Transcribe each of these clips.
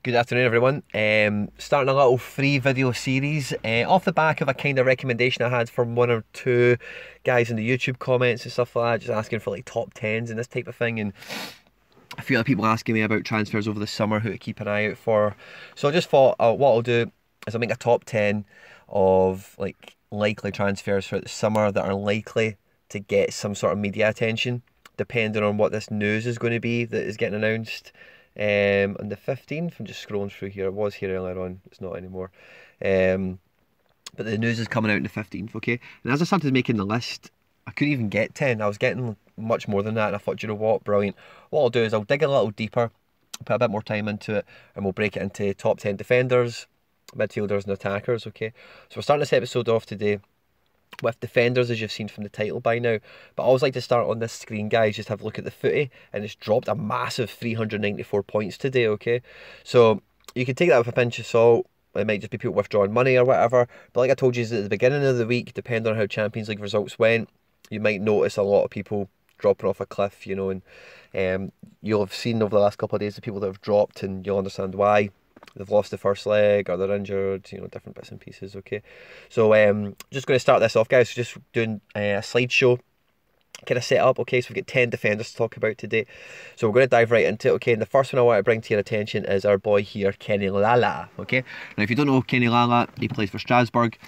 Good afternoon, everyone. Starting a little free video series off the back of a kind of recommendation I had from one or two guys in the YouTube comments and stuff like that, just asking for like top 10s and this type of thing, and a few other people asking me about transfers over the summer, who to keep an eye out for. So I just thought what I'll do is I'll make a top 10 of like likely transfers for the summer that are likely to get some sort of media attention, depending on what this news is going to be that is getting announced. On the 15th, I'm just scrolling through here. It was here earlier on, it's not anymore. But the news is coming out on the 15th, okay? And as I started making the list, I couldn't even get 10. I was getting much more than that, and I thought, you know what, brilliant. What I'll do is I'll dig a little deeper, put a bit more time into it, and we'll break it into top 10 defenders, midfielders, and attackers, okay? So we're starting this episode off today with defenders, as you've seen from the title by now. But I always like to start on this screen, guys, just have a look at the footy, and it's dropped a massive 394 points today, okay? So you can take that with a pinch of salt. It might just be people withdrawing money or whatever, but like I told you at the beginning of the week, depending on how Champions League results went, you might notice a lot of people dropping off a cliff, you know, and you'll have seen over the last couple of days the people that have dropped, and you'll understand why. They've lost the first leg, or they're injured, you know, different bits and pieces, okay? So just going to start this off, guys, so just doing a slideshow kind of set up, okay? So we've got 10 defenders to talk about today. So we're going to dive right into it, okay? And the first one I want to bring to your attention is our boy here, Kenny Lala, okay? Now, if you don't know Kenny Lala, he plays for Strasbourg.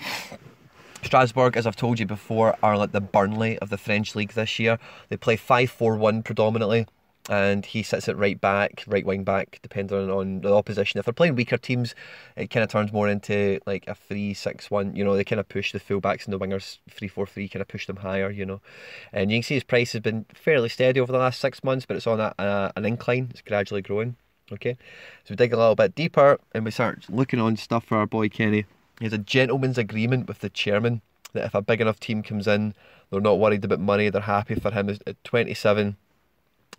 Strasbourg, as I've told you before, are like the Burnley of the French league this year. They play 5-4-1 predominantly, and he sits at right back, right wing back, depending on the opposition. If they're playing weaker teams, it kind of turns more into like a 3-6-1. You know, they kind of push the fullbacks and the wingers 3-4-3, kind of push them higher, you know. And you can see his price has been fairly steady over the last 6 months, but it's on an incline. It's gradually growing, okay? So we dig a little bit deeper, and we start looking on stuff for our boy Kenny. He has a gentleman's agreement with the chairman that if a big enough team comes in, they're not worried about money, they're happy for him at 27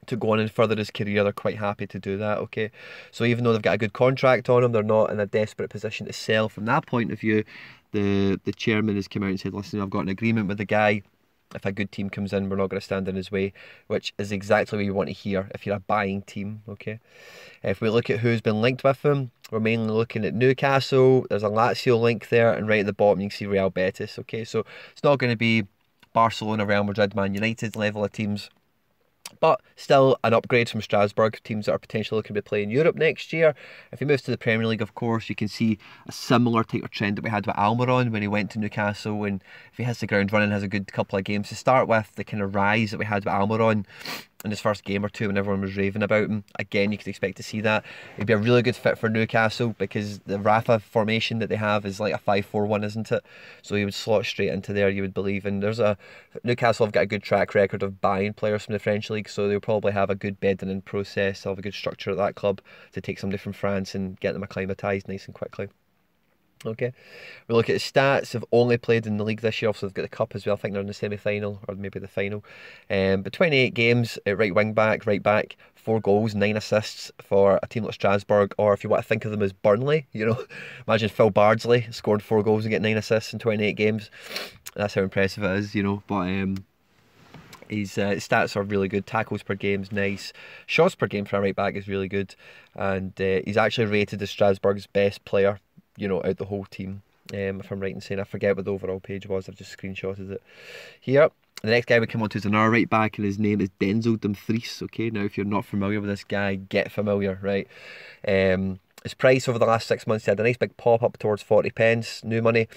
to go on and further his career. They're quite happy to do that, okay? So even though they've got a good contract on him, they're not in a desperate position to sell. From that point of view, the chairman has come out and said, listen, I've got an agreement with the guy. If a good team comes in, we're not going to stand in his way, which is exactly what you want to hear if you're a buying team, okay? If we look at who's been linked with him, we're mainly looking at Newcastle. There's a Lazio link there, and right at the bottom you can see Real Betis, okay? So it's not going to be Barcelona, Real Madrid, Man United level of teams, but still an upgrade from Strasbourg, teams that are potentially looking to play in Europe next year. If he moves to the Premier League, of course, you can see a similar type of trend that we had with Almiron when he went to Newcastle, and if he hits the ground running, has a good couple of games to start with, the kind of rise that we had with Almiron in his first game or two when everyone was raving about him, again, you could expect to see that. He'd be a really good fit for Newcastle because the Rafa formation that they have is like a 5-4-1, isn't it? So he would slot straight into there, you would believe. And Newcastle have got a good track record of buying players from the French league, so they'll probably have a good bedding in process. They'll have a good structure at that club to take somebody from France and get them acclimatised nice and quickly. Okay, we look at his stats. They've only played in the league this year, so they've got the cup as well. I think they're in the semi-final or maybe the final. But 28 games at right wing back, 4 goals, 9 assists for a team like Strasbourg, or if you want to think of them as Burnley, you know, imagine Phil Bardsley scored 4 goals and get 9 assists in 28 games. That's how impressive it is, you know. But his stats are really good. Tackles per game is nice. Shots per game for a right back is really good, and he's actually rated as Strasbourg's best player, you know, out the whole team, if I'm right in saying. I forget what the overall page was, I've just screenshotted it here. The next guy we come on to is another right back, and his name is Denzel Dumfries, okay? Now, if you're not familiar with this guy, get familiar, right? His price over the last 6 months, he had a nice big pop up towards 40 pence, new money.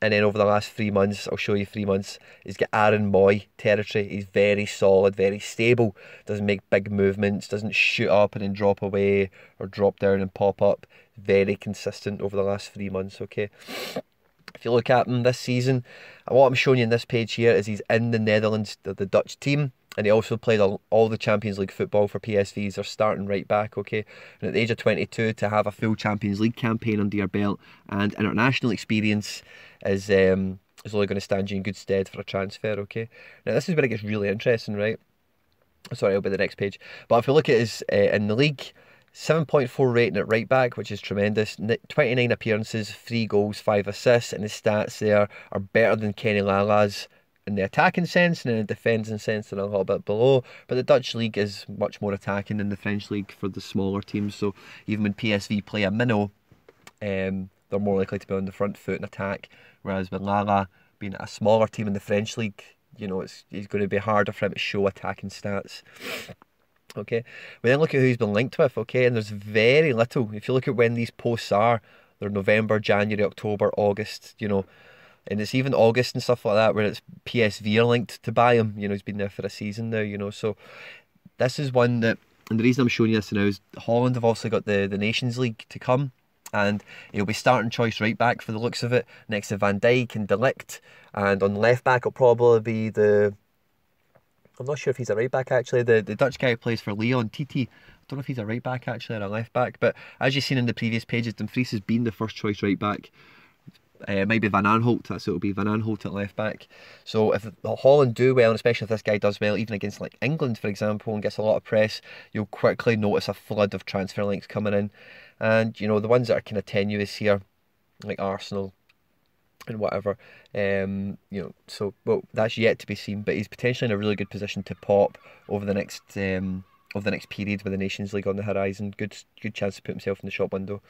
And then over the last 3 months, I'll show you 3 months, he's got Aaron Moy territory. He's very solid, very stable, doesn't make big movements, doesn't shoot up and then drop away or drop down and pop up. Very consistent over the last 3 months, okay? If you look at him this season, what I'm showing you in this page here is he's in the Netherlands, the Dutch team, and he also played all the Champions League football for PSV. He's their starting right back, okay? And at the age of 22, to have a full Champions League campaign under your belt and international experience is only going to stand you in good stead for a transfer, okay? Now, this is where it gets really interesting, right? Sorry, I'll be the next page. But if you look at his, in the league, 7.4 rating at right back, which is tremendous. 29 appearances, 3 goals, 5 assists, and his stats there are better than Kenny Lala's in the attacking sense, and in the defending sense they're a little bit below. But the Dutch league is much more attacking than the French league for the smaller teams. So even when PSV play a minnow, they're more likely to be on the front foot and attack. Whereas with Lala being a smaller team in the French league, you know, it's going to be harder for him to show attacking stats. Okay, we then look at who he's been linked with. Okay, and there's very little. If you look at when these posts are, they're November, January, October, August. You know, and it's even August and stuff like that where it's PSV are linked to buy him. You know, he's been there for a season now. You know, so this is one that, and the reason I'm showing you this now is Holland have also got the Nations League to come. And he'll be starting choice right back for the looks of it, next to Van Dijk and De Ligt. And on left back, it'll probably be I'm not sure if he's a right back actually. The Dutch guy who plays for Lyon, Titi. I don't know if he's a right back actually or a left back. But as you've seen in the previous pages, Dumfries has been the first choice right back. It might be Van Aanholt, that's who it'll be, Van Aanholt at left back. So if Holland do well, and especially if this guy does well, even against like England, for example, and gets a lot of press, you'll quickly notice a flood of transfer links coming in. And, you know, the ones that are kind of tenuous here, like Arsenal and whatever, you know, so, well, that's yet to be seen, but he's potentially in a really good position to pop over the next period with the Nations League on the horizon. Good chance to put himself in the shop window.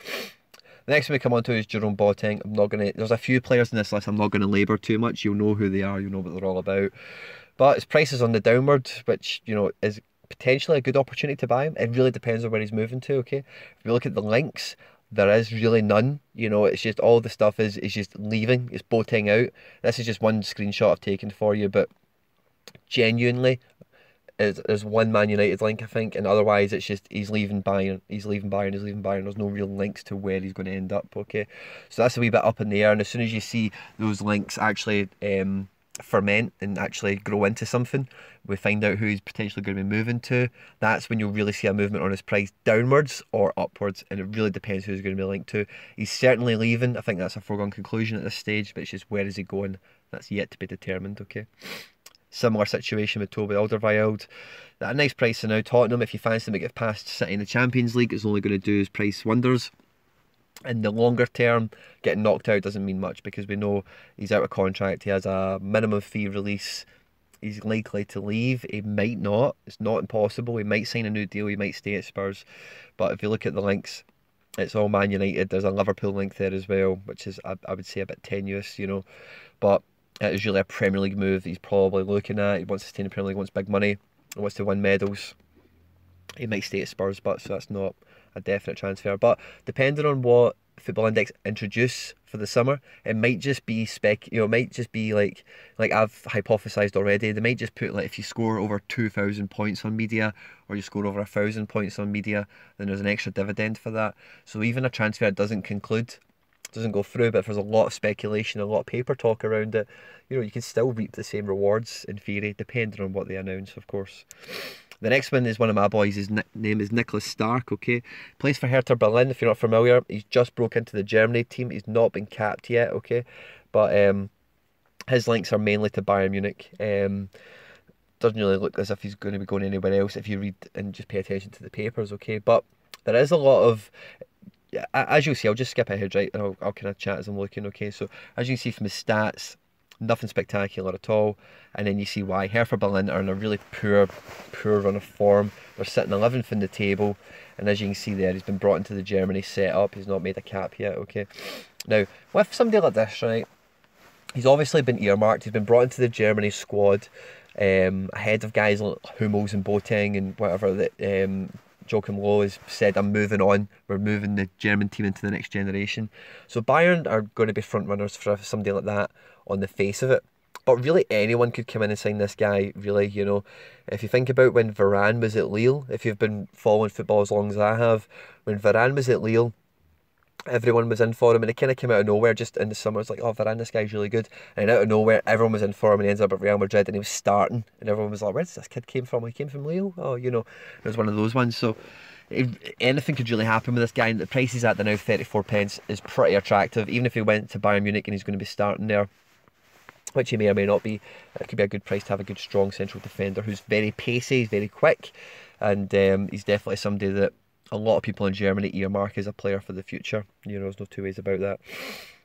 The next one we come on to is Jerome Boateng. There's a few players in this list I'm not going to labour too much. You'll know who they are, you'll know what they're all about. But his price is on the downward, which, you know, is potentially a good opportunity to buy him. It really depends on where he's moving to, okay? If you look at the links, there is really none. You know, it's just all the stuff is just leaving. It's Boateng out. This is just one screenshot I've taken for you, but genuinely, there's one Man United link, I think, and otherwise it's just he's leaving Bayern, he's leaving Bayern, he's leaving Bayern. There's no real links to where he's going to end up, okay? So that's a wee bit up in the air, and as soon as you see those links actually ferment and actually grow into something, we find out who he's potentially going to be moving to, that's when you'll really see a movement on his price downwards or upwards, and it really depends who he's going to be linked to. He's certainly leaving, I think that's a foregone conclusion at this stage, but it's just where is he going, that's yet to be determined, okay? Similar situation with Toby Alderweireld. At a nice price now, Tottenham, if you fancy them to get past City in the Champions League, is only going to do his price wonders. In the longer term, getting knocked out doesn't mean much because we know he's out of contract. He has a minimum fee release. He's likely to leave. He might not. It's not impossible. He might sign a new deal. He might stay at Spurs. But if you look at the links, it's all Man United. There's a Liverpool link there as well, which is, I would say, a bit tenuous, you know. But it is really a Premier League move that he's probably looking at. He wants to stay in the Premier League, wants big money, he wants to win medals. He might stay at Spurs, but so that's not a definite transfer. But depending on what Football Index introduce for the summer, it might just be it might just be like I've hypothesized already. They might just put like if you score over 2,000 points on media, or you score over 1,000 points on media, then there's an extra dividend for that. So even a transfer doesn't go through, but if there's a lot of speculation, a lot of paper talk around it, you know, you can still reap the same rewards in theory, depending on what they announce, of course. The next one is one of my boys. His name is Nicholas Stark, okay? Plays for Hertha Berlin, if you're not familiar. He's just broke into the Germany team. He's not been capped yet, okay? But his links are mainly to Bayern Munich. Doesn't really look as if he's going to be going anywhere else if you read and just pay attention to the papers, okay? But there is a lot of... As you'll see, I'll just skip ahead, right? And I'll kind of chat as I'm looking, okay? So, as you can see from his stats, nothing spectacular at all. And then you see why. Hertha Berlin are in a really poor run of form. They're sitting 11th in the table. And as you can see there, he's been brought into the Germany setup. He's not made a cap yet, okay? Now, with somebody like this, right, he's obviously been earmarked. He's been brought into the Germany squad ahead of guys like Hummels and Boateng and whatever that... Joachim Low has said, I'm moving on. We're moving the German team into the next generation. So Bayern are going to be front runners for somebody like that on the face of it. But really anyone could come in and sign this guy, really, you know. If you think about when Varane was at Lille, if you've been following football as long as I have, when Varane was at Lille, everyone was in for him, and it kind of came out of nowhere just in the summer. It's like, oh, Varane, this guy's really good. And out of nowhere, everyone was in for him, and he ends up at Real Madrid, and he was starting, and everyone was like, where does this kid came from? He came from Lille? Oh, you know, it was one of those ones. So anything could really happen with this guy, and the price he's at the now, 34 pence, is pretty attractive. Even if he went to Bayern Munich and he's going to be starting there, which he may or may not be, it could be a good price to have a good, strong central defender who's very pacey, he's very quick, and he's definitely somebody that a lot of people in Germany earmark as a player for the future. You know, there's no two ways about that.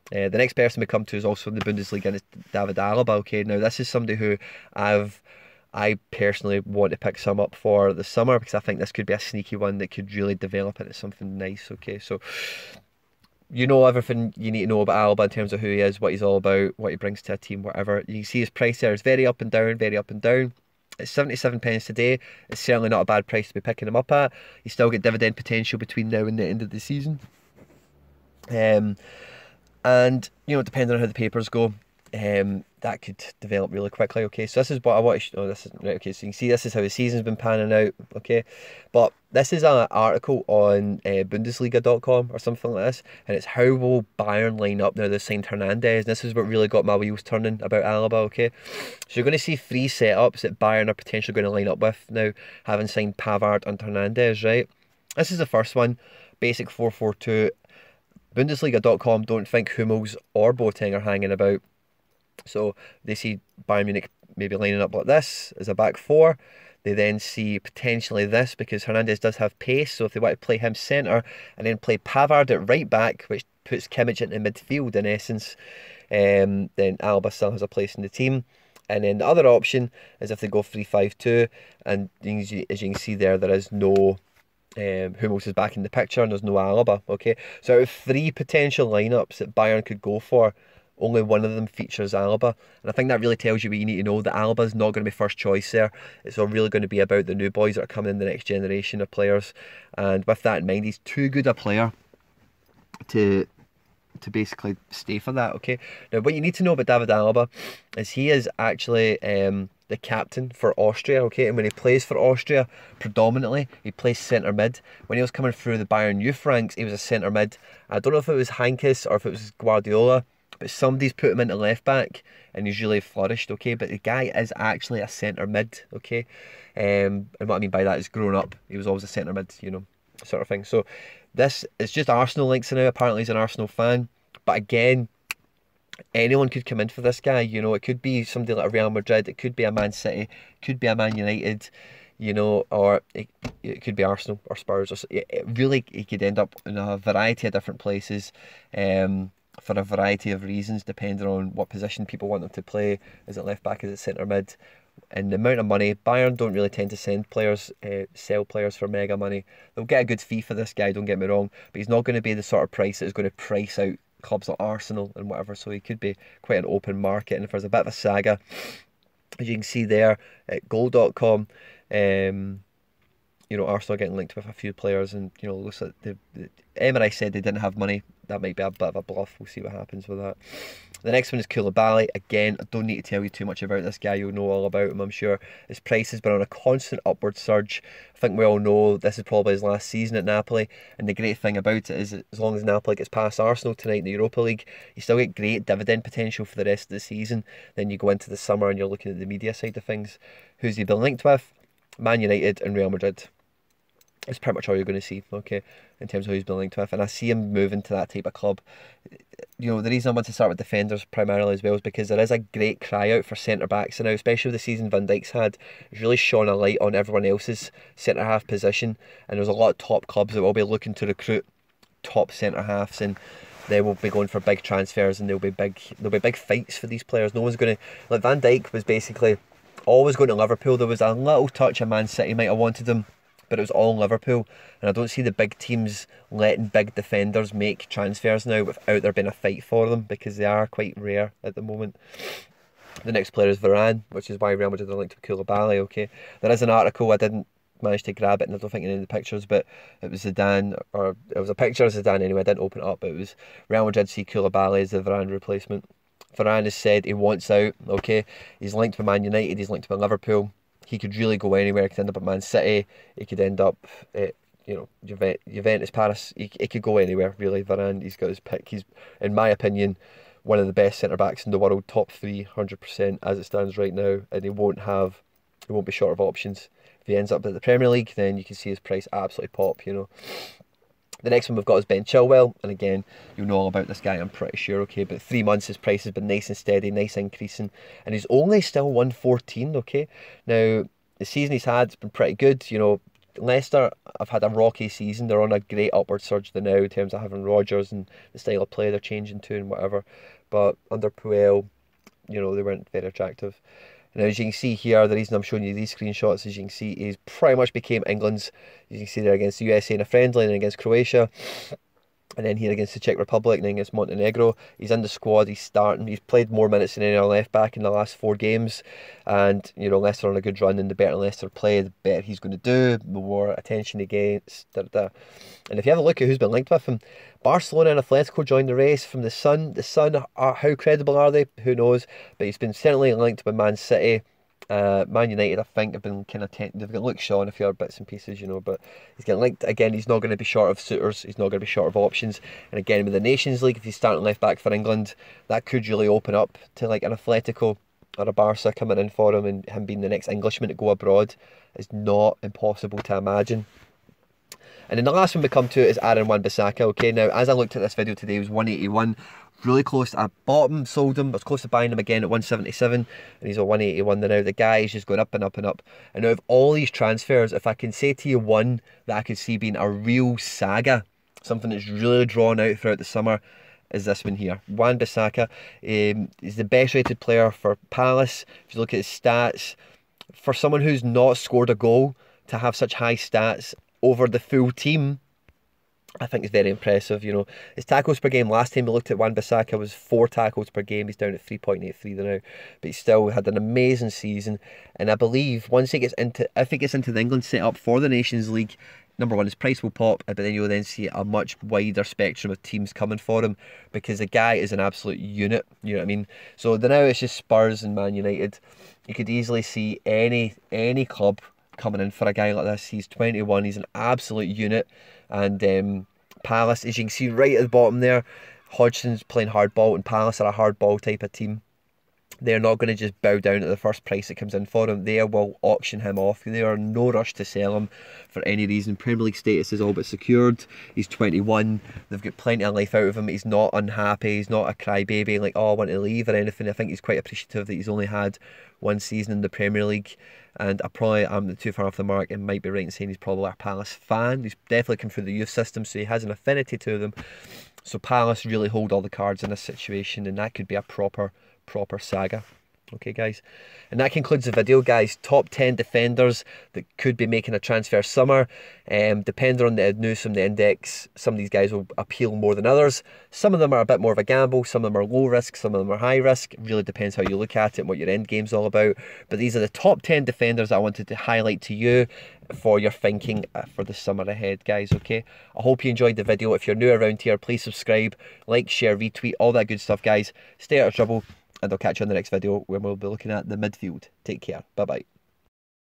The next person we come to is also in the Bundesliga, and it's David Alaba. Okay, now this is somebody who I personally want to pick some up for the summer, because I think this could be a sneaky one that could really develop into something nice. Okay, so you know everything you need to know about Alaba in terms of who he is, what he's all about, what he brings to a team, whatever. You can see his price there is very up and down, very up and down. It's 77 pence today. It's certainly not a bad price to be picking him up at. You still get dividend potential between now and the end of the season. And, you know, depending on how the papers go, that could develop really quickly. Okay, so this is what I want to this is right. Okay, so you can see this is how the season's been panning out. Okay, but this is an article on Bundesliga.com or something like this, and it's how will Bayern line up now they've signed Hernandez. And this is what really got my wheels turning about Alaba. Okay, so you're going to see 3 setups that Bayern are potentially going to line up with now, having signed Pavard and Hernandez. Right, this is the first one, basic 4-4-2. Bundesliga.com don't think Hummels or Boateng are hanging about. So they see Bayern Munich maybe lining up like this as a back 4. They then see potentially this, because Hernandez does have pace. So if they want to play him centre and then play Pavard at right back, which puts Kimmich into midfield in essence, then Alaba still has a place in the team. And then the other option is if they go 3-5-2, and as you can see there is no Hummels is back in the picture and there's no Alaba. Okay, so out of 3 potential lineups that Bayern could go for, only one of them features Alaba, and I think that really tells you what you need to know, that Alba's not going to be first choice there. It's all really going to be about the new boys that are coming in, the next generation of players, and with that in mind, he's too good a player to basically stay for that. Okay, now what you need to know about David Alaba is he is actually the captain for Austria. Okay, and when he plays for Austria, predominantly he plays centre mid. When he was coming through the Bayern youth ranks, he was a centre mid. I don't know if it was Heynckes or if it was Guardiola, but somebody's put him into left back and he's really flourished. Okay, but the guy is actually a centre mid. Okay, and what I mean by that is growing up, he was always a centre mid, you know, sort of thing. So this is just Arsenal links now. Apparently he's an Arsenal fan, but again, anyone could come in for this guy. You know, it could be somebody like a Real Madrid, it could be a Man City, it could be a Man United, you know, or it could be Arsenal or Spurs. Or really, he could end up in a variety of different places, for a variety of reasons, depending on what position people want them to play. Is it left back? Is it centre mid? And the amount of money, Bayern don't really tend to send players, sell players for mega money. They'll get a good fee for this guy, don't get me wrong, but he's not going to be the sort of price that is going to price out clubs like Arsenal and whatever, so he could be quite an open market. And if there's a bit of a saga, as you can see there at goal.com, you know, Arsenal are getting linked with a few players, and you know, looks like Emery said they didn't have money. That might be a bit of a bluff. We'll see what happens with that. The next one is Koulibaly. Again, I don't need to tell you too much about this guy. You'll know all about him, I'm sure. His price has been on a constant upward surge. I think we all know this is probably his last season at Napoli, and the great thing about it is that as long as Napoli gets past Arsenal tonight in the Europa League, you still get great dividend potential for the rest of the season. Then you go into the summer and you're looking at the media side of things. Who's he been linked with? Man United and Real Madrid. It's pretty much all you're going to see, okay, in terms of who he's been linked with. And I see him moving to that type of club. You know, the reason I want to start with defenders primarily as well is because there is a great cry out for centre-backs now, especially the season Van Dijk's had. It's really shone a light on everyone else's centre-half position, and there's a lot of top clubs that will be looking to recruit top centre-halves, and they will be going for big transfers, and there'll be big fights for these players. No one's going to... Like, Van Dijk was basically always going to Liverpool. There was a little touch of Man City might have wanted him, but it was all Liverpool, and I don't see the big teams letting big defenders make transfers now without there being a fight for them, because they are quite rare at the moment. The next player is Varane, which is why Real Madrid are linked to Koulibaly. Okay, there is an article, I didn't manage to grab it, and I don't think any of the pictures, but it was Zidane, or it was a picture of Zidane anyway. I didn't open it up, but it was Real Madrid see Koulibaly as the Varane replacement. Varane has said he wants out. Okay, he's linked with Man United, he's linked with Liverpool. He could really go anywhere. He could end up at Man City. He could end up at, you know, Juventus, Paris. He could go anywhere, really. Varane, he's got his pick. He's, in my opinion, one of the best centre-backs in the world. Top 3, 100% as it stands right now. And he won't be short of options. If he ends up at the Premier League, then you can see his price absolutely pop, you know. The next one we've got is Ben Chilwell, and again, you know all about this guy, I'm pretty sure, okay, but 3 months his price has been nice and steady, nice increasing, and he's only still 114, okay. Now, the season he's had has been pretty good, you know, Leicester have had a rocky season. They're on a great upward surge now in terms of having Rodgers and the style of play they're changing to and whatever. But under Puel, you know, they weren't very attractive. Now, as you can see here, the reason I'm showing you these screenshots, as you can see, is pretty much became England's. You can see there against the USA in a friendly and against Croatia. And then here against the Czech Republic and then against Montenegro. He's in the squad, he's starting. He's played more minutes than any other left back in the last 4 games. And, you know, Leicester on a good run, and the better Leicester play, the better he's going to do, the more attention he gets. And if you have a look at who's been linked with him, Barcelona and Atletico joined the race from the Sun. The Sun, how credible are they? Who knows? But he's been certainly linked with Man City. Man United, I think, have been kind of they've got Luke Shaw and a few other bits and pieces, you know, but he's getting linked again. He's not going to be short of suitors, he's not going to be short of options. And again, with the Nations League, if he's starting left back for England, that could really open up to like an Atletico or a Barca coming in for him, and him being the next Englishman to go abroad is not impossible to imagine. And then the last one we come to is Aaron Wan-Bissaka. Okay, now as I looked at this video today, it was 181. Really close. I bought him, sold him. I was close to buying him again at 177, and he's at 181 now. The guy is just going up and up and up. And out of all these transfers, if I can say to you one that I could see being a real saga, something that's really drawn out throughout the summer, is this one here. Wan-Bissaka is the best rated player for Palace. If you look at his stats, for someone who's not scored a goal, to have such high stats over the full team, I think it's very impressive. You know, his tackles per game, last time we looked at Wan-Bissaka was 4 tackles per game. He's down at 3.83 now, but he still had an amazing season. And I believe once he gets into, if he gets into the England setup for the Nations League, number one, his price will pop, but then you'll then see a much wider spectrum of teams coming for him, because the guy is an absolute unit. You know what I mean? So now it's just Spurs and Man United. You could easily see any club coming in for a guy like this. He's 21. He's an absolute unit. And Palace, as you can see right at the bottom there, Hodgson's playing hardball, and Palace are a hardball type of team. They're not going to just bow down at the first price that comes in for him. They will auction him off. They are no rush to sell him for any reason. Premier League status is all but secured. He's 21. They've got plenty of life out of him. He's not unhappy. He's not a crybaby like, oh, I want to leave or anything. I think he's quite appreciative that he's only had 1 season in the Premier League. And I probably am too far off the mark and might be right in saying he's probably a Palace fan. He's definitely come through the youth system, so he has an affinity to them. So Palace really hold all the cards in this situation, and that could be a proper saga. Okay, guys, and that concludes the video, guys. Top 10 defenders that could be making a transfer summer. Depending on the news from the index, some of these guys will appeal more than others. Some of them are a bit more of a gamble, some of them are low risk, some of them are high risk. It really depends how you look at it and what your end game's all about. But these are the top 10 defenders that I wanted to highlight to you for your thinking for the summer ahead, guys. Okay, I hope you enjoyed the video. If you're new around here, please subscribe, like, share, retweet, all that good stuff, guys. Stay out of trouble, and I'll catch you on the next video where we'll be looking at the midfield. Take care. Bye-bye.